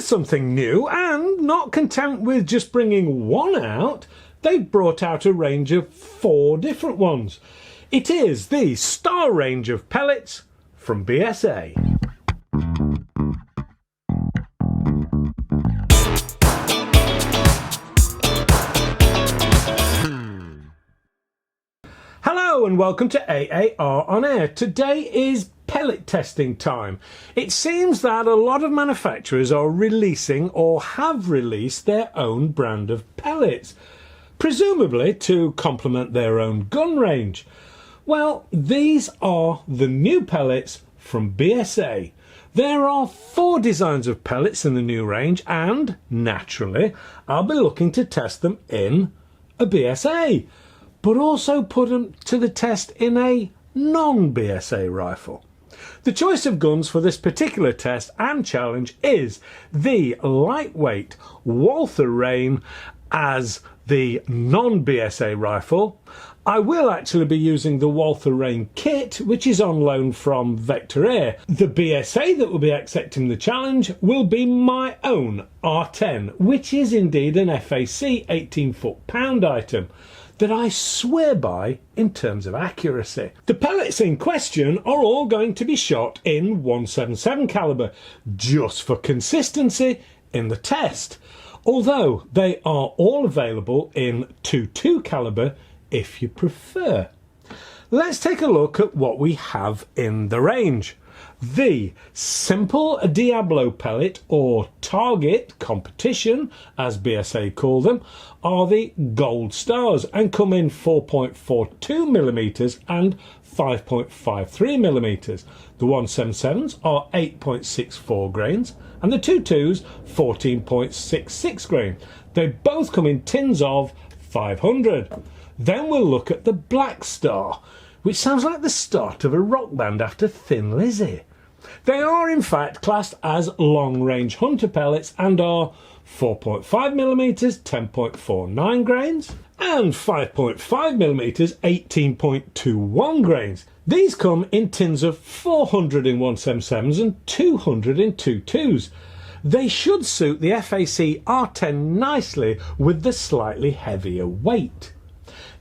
something new, and not content with just bringing one out, they've brought out a range of 4 different ones. It is the Star range of pellets from BSA. Hello and welcome to AAR on Air. Today is pellet testing time. It seems that a lot of manufacturers are releasing or have released their own brand of pellets, presumably to complement their own gun range. Well, these are the new pellets from BSA. There are 4 designs of pellets in the new range, and naturally I'll be looking to test them in a BSA, but also put them to the test in a non-BSA rifle. The choice of guns for this particular test and challenge is the lightweight Walther Reign as the non-BSA rifle. I will actually be using the Walther Reign kit, which is on loan from Vector Air. The BSA that will be accepting the challenge will be my own R10, which is indeed an FAC 18 foot-pound item that I swear by in terms of accuracy. The pellets in question are all going to be shot in 177 caliber, just for consistency in the test, although they are all available in 22 caliber if you prefer. Let's take a look at what we have in the range. The simple Diablo pellet, or target competition as BSA call them, are the gold stars and come in 4.42mm and 5.53mm. The 177s are 8.64 grains and the 22s 14.66 grain. They both come in tins of 500. Then we'll look at the black star, which sounds like the start of a rock band after Thin Lizzy. They are in fact classed as long-range hunter pellets and are 4.5mm 10.49 grains and 5.5mm 18.21 grains. These come in tins of 400 in 177s and 200 in 22s. They should suit the FAC R10 nicely with the slightly heavier weight.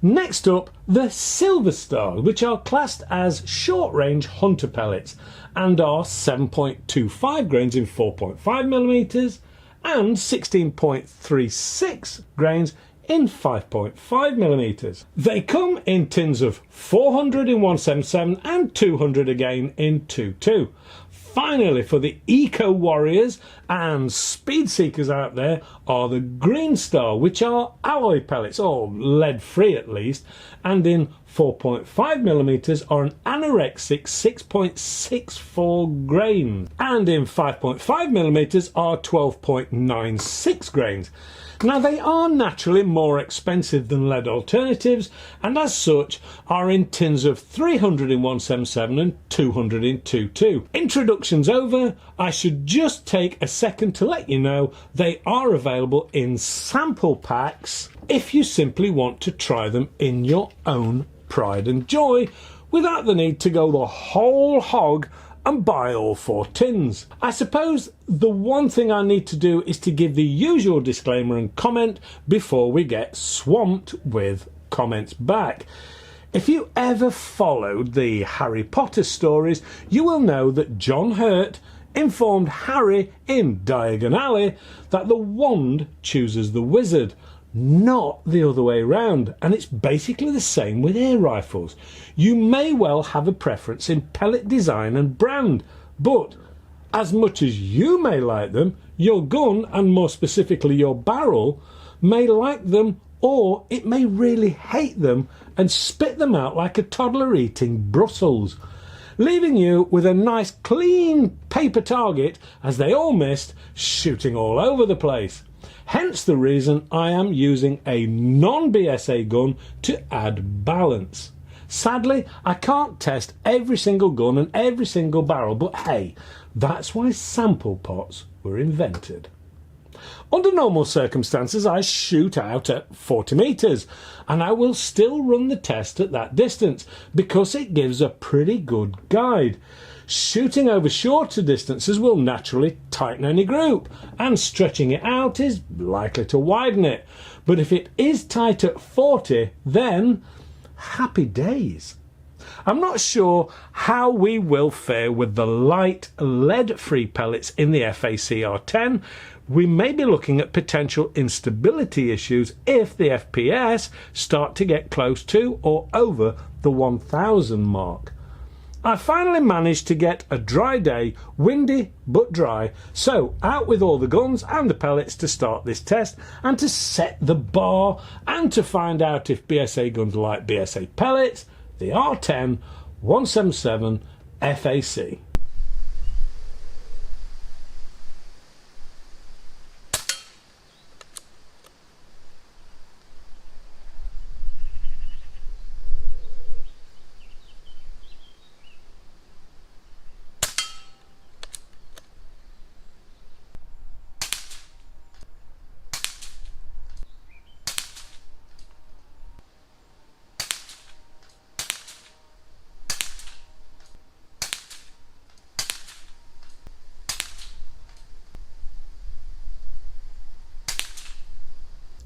Next up, the Silver Star, which are classed as short-range hunter pellets and are 7.25 grains in 4.5mm and 16.36 grains in 5.5mm. They come in tins of 400 in 177 and 200 again in 22. Finally, for the eco warriors and speed seekers out there, are the Green Star, which are alloy pellets, or lead free at least, and in 4.5mm are an anorexic 6.64 grains, and in 5.5mm are 12.96 grains. Now, they are naturally more expensive than lead alternatives, and as such are in tins of 300 in 177 and 200 in 22. Introductions over. I should just take a second to let you know they are available in sample packs if you simply want to try them in your own pride and joy without the need to go the whole hog and buy all 4 tins. I suppose the one thing I need to do is to give the usual disclaimer and comment before we get swamped with comments back. If you ever followed the Harry Potter stories, you will know that John Hurt informed Harry in Diagon Alley that the wand chooses the wizard, not the other way round, and it's basically the same with air rifles. You may well have a preference in pellet design and brand, but as much as you may like them, your gun, and more specifically your barrel, may like them, or it may really hate them and spit them out like a toddler eating Brussels, leaving you with a nice clean paper target as they all missed, shooting all over the place. Hence the reason I am using a non-BSA gun to add balance. Sadly, I can't test every single gun and every single barrel, but hey, that's why sample pots were invented. Under normal circumstances, I shoot out at 40 metres, and I will still run the test at that distance because it gives a pretty good guide. Shooting over shorter distances will naturally tighten any group, and stretching it out is likely to widen it. But if it is tight at 40, then happy days. I'm not sure how we will fare with the light lead-free pellets in the FAC R10. We may be looking at potential instability issues if the FPS start to get close to or over the 1000 mark. I finally managed to get a dry day, windy but dry, so out with all the guns and the pellets to start this test and to set the bar and to find out if BSA guns like BSA Pellets, the R10, 177 FAC.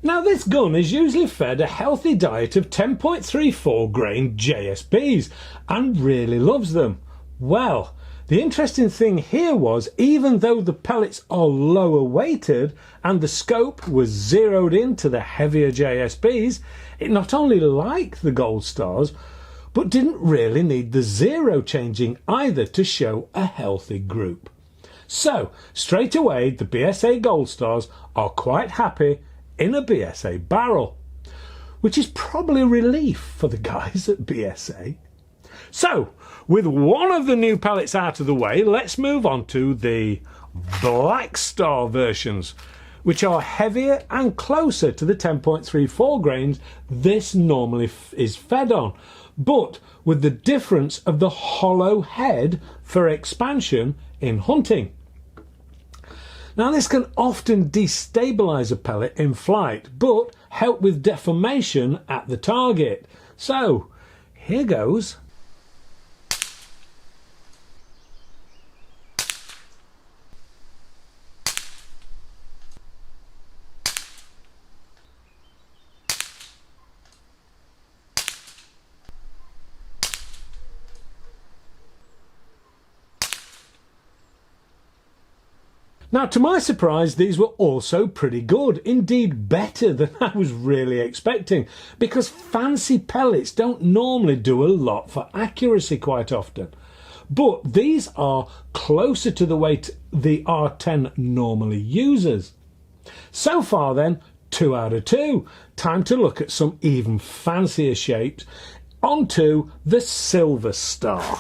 Now this gun is usually fed a healthy diet of 10.34 grain JSBs and really loves them. Well, the interesting thing here was, even though the pellets are lower weighted and the scope was zeroed into the heavier JSBs, it not only liked the gold stars but didn't really need the zero changing either to show a healthy group. So straight away the BSA gold stars are quite happy in a BSA barrel, which is probably a relief for the guys at BSA. So, with one of the new pellets out of the way, let's move on to the Black Star versions, which are heavier and closer to the 10.34 grains this normally is fed on, but with the difference of the hollow head for expansion in hunting. Now this can often destabilise a pellet in flight, but help with deformation at the target. So, here goes. Now, to my surprise, these were also pretty good, indeed better than I was really expecting, because fancy pellets don't normally do a lot for accuracy quite often. But these are closer to the weight the R10 normally uses. So far then, 2 out of 2. Time to look at some even fancier shapes. Onto the Silver Star.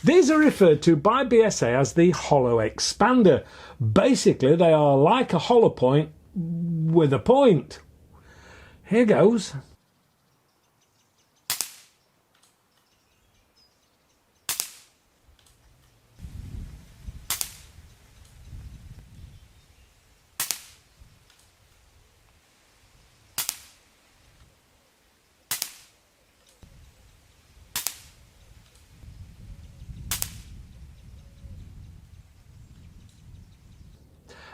These are referred to by BSA as the hollow expander. Basically, they are like a hollow point with a point. Here goes.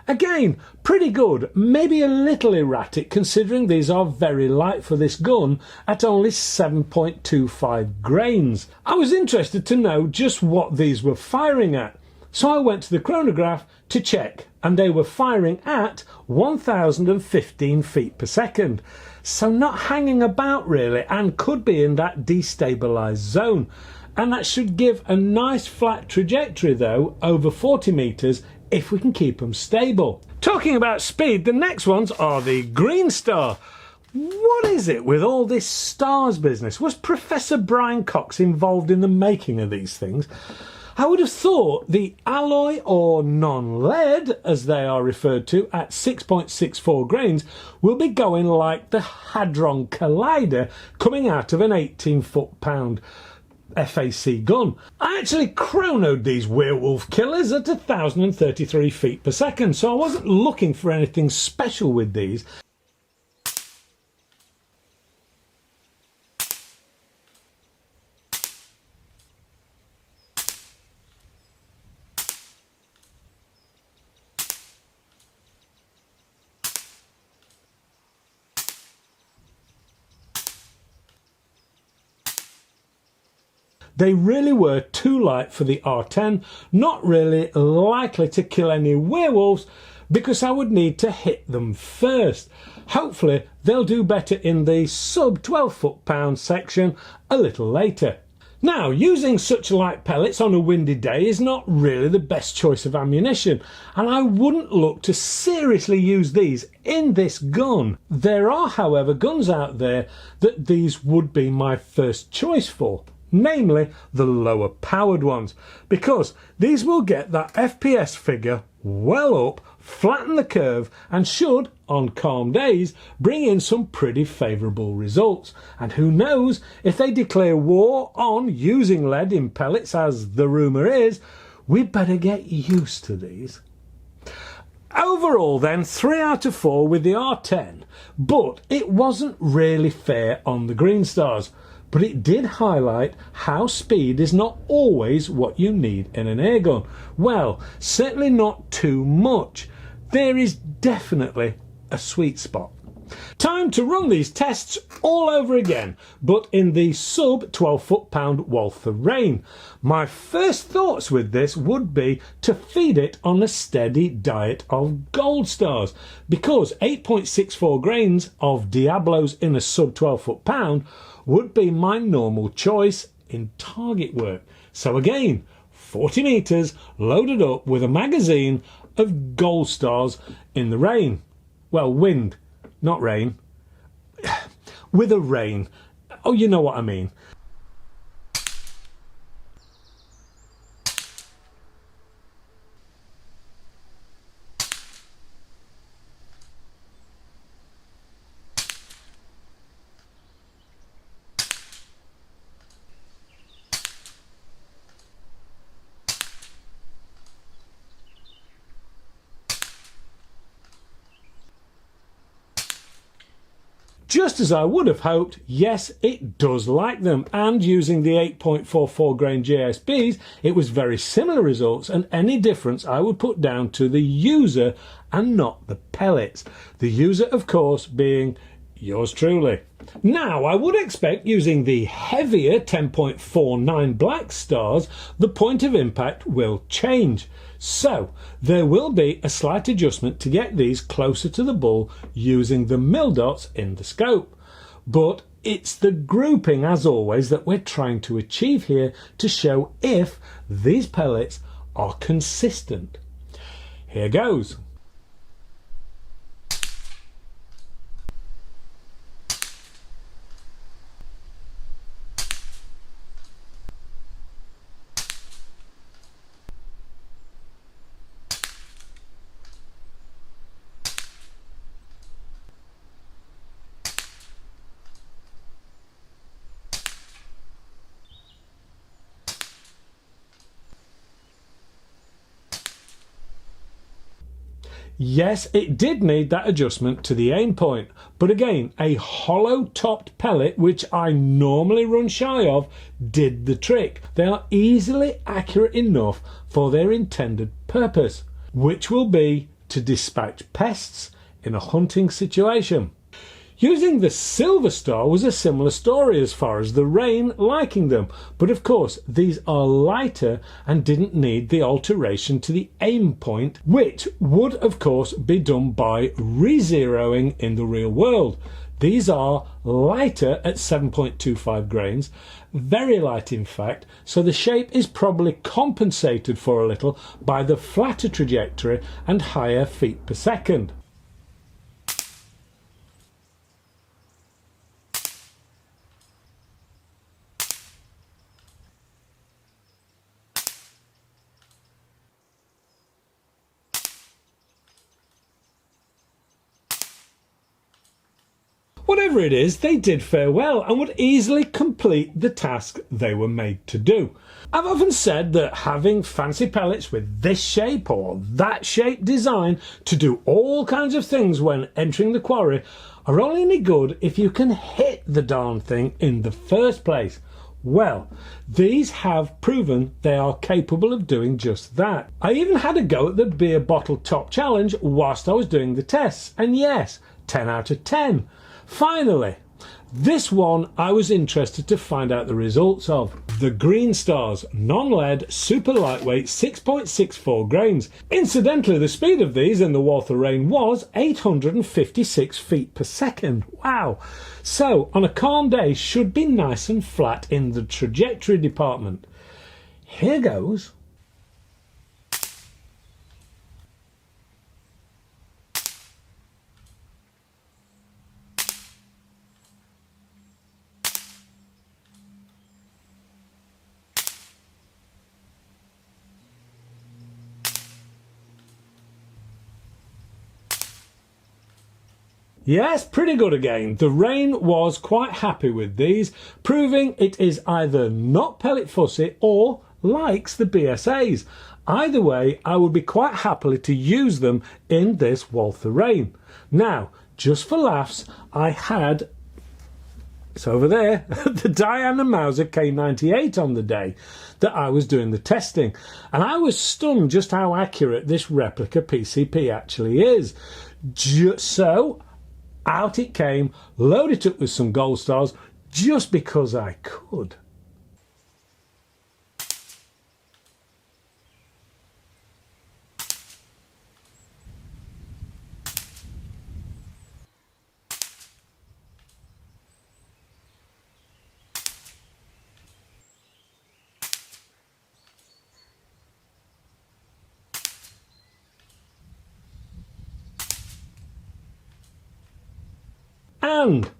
Again, pretty good, maybe a little erratic considering these are very light for this gun at only 7.25 grains. I was interested to know just what these were firing at, so I went to the chronograph to check, and they were firing at 1015 feet per second. So not hanging about really, and could be in that destabilised zone. And that should give a nice flat trajectory though, over 40 metres, if we can keep them stable. Talking about speed, the next ones are the Green Star. What is it with all this stars business? Was Professor Brian Cox involved in the making of these things? I would have thought the alloy or non-lead, as they are referred to, at 6.64 grains, will be going like the Hadron Collider coming out of an 18 foot-pound FAC gun. I actually chronoed these werewolf killers at 1,033 feet per second, so I wasn't looking for anything special with these. They really were too light for the R10, not really likely to kill any werewolves because I would need to hit them first. Hopefully they'll do better in the sub 12 foot-pound section a little later. Now, using such light pellets on a windy day is not really the best choice of ammunition, and I wouldn't look to seriously use these in this gun. There are, however, guns out there that these would be my first choice for, namely the lower powered ones, because these will get that FPS figure well up, flatten the curve, and should, on calm days, bring in some pretty favourable results. And who knows, if they declare war on using lead in pellets, as the rumour is, we'd better get used to these. Overall then, 3 out of 4 with the R10, but it wasn't really fair on the green stars. But it did highlight how speed is not always what you need in an airgun. Well, certainly not too much. There is definitely a sweet spot. Time to run these tests all over again, but in the sub 12 foot-pound Walther Reign. My first thoughts with this would be to feed it on a steady diet of gold stars, because 8.64 grains of Diablos in a sub 12 foot-pound would be my normal choice in target work. So again, 40 metres loaded up with a magazine of gold stars in the rain. Well, wind, not rain. With a rain. Oh, you know what I mean. Just as I would have hoped, yes, it does like them, and using the 8.44 grain JSBs, it was very similar results, and any difference I would put down to the user and not the pellets. The user, of course, being yours truly. Now, I would expect using the heavier 10.49 black stars, the point of impact will change. So, there will be a slight adjustment to get these closer to the bull using the mil dots in the scope. But it's the grouping, as always, that we're trying to achieve here to show if these pellets are consistent. Here goes. Yes, it did need that adjustment to the aim point, but again, a hollow-topped pellet, which I normally run shy of, did the trick. They are easily accurate enough for their intended purpose, which will be to dispatch pests in a hunting situation. Using the Silver Star was a similar story as far as the Reign liking them, but of course these are lighter and didn't need the alteration to the aim point, which would of course be done by re-zeroing in the real world. These are lighter at 7.25 grains, very light in fact, so the shape is probably compensated for a little by the flatter trajectory and higher feet per second. Whatever it is, they did fare well and would easily complete the task they were made to do. I've often said that having fancy pellets with this shape or that shape design to do all kinds of things when entering the quarry are only any good if you can hit the darn thing in the first place. Well, these have proven they are capable of doing just that. I even had a go at the beer bottle top challenge whilst I was doing the tests, and yes, 10 out of 10. Finally, this one I was interested to find out the results of. The Green Stars non-lead super lightweight 6.64 grains. Incidentally, the speed of these in the Walther Reign was 856 feet per second. Wow! So, on a calm day, should be nice and flat in the trajectory department. Here goes. Yes, pretty good again. The Reign was quite happy with these, proving it is either not pellet fussy or likes the BSAs. Either way, I would be quite happily to use them in this Walther Reign. Now, just for laughs, I had, it's over there, the Diana Mauser K98 on the day that I was doing the testing, and I was stunned just how accurate this replica PCP actually is. So out it came, loaded it up with some gold stars, just because I could. And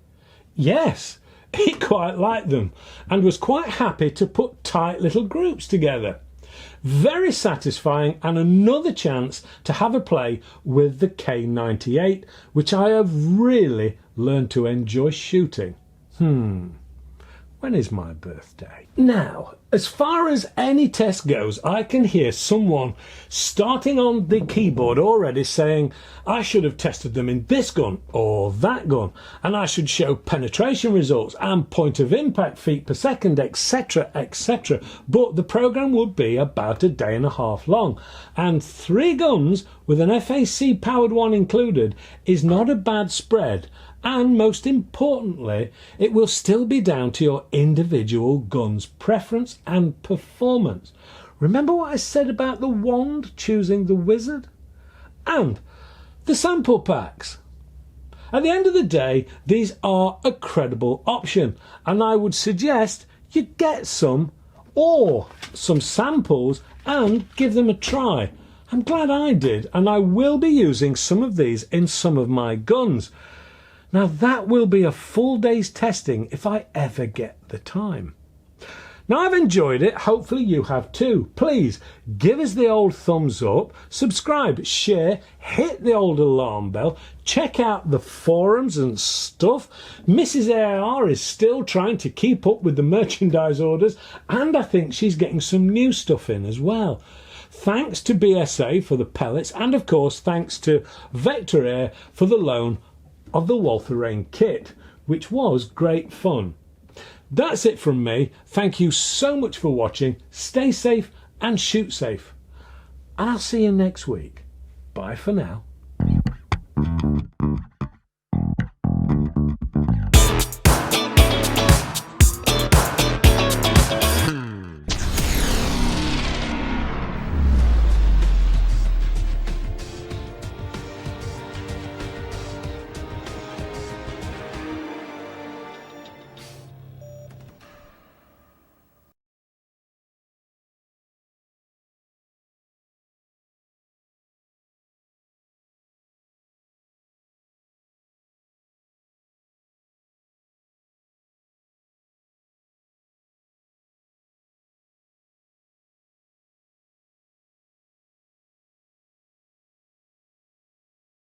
yes, he quite liked them and was quite happy to put tight little groups together. Very satisfying, and another chance to have a play with the K98, which I have really learned to enjoy shooting. When is my birthday? Now, as far as any test goes, I can hear someone starting on the keyboard already saying, I should have tested them in this gun or that gun, and I should show penetration results and point of impact feet per second, etc, etc. But the program would be about a day and a half long, and 3 guns with an FAC powered one included is not a bad spread. And most importantly, it will still be down to your individual gun's preference and performance. Remember what I said about the wand choosing the wizard? And the sample packs. At the end of the day, these are a credible option, and I would suggest you get some or some samples and give them a try. I'm glad I did, and I will be using some of these in some of my guns. Now that will be a full day's testing if I ever get the time. Now I've enjoyed it, hopefully you have too. Please give us the old thumbs up, subscribe, share, hit the old alarm bell, check out the forums and stuff. Mrs. AR is still trying to keep up with the merchandise orders, and I think she's getting some new stuff in as well. Thanks to BSA for the pellets, and of course thanks to Vector Air for the loan of the Walther Reign kit, which was great fun. That's it from me. Thank you so much for watching. Stay safe and shoot safe. And I'll see you next week. Bye for now.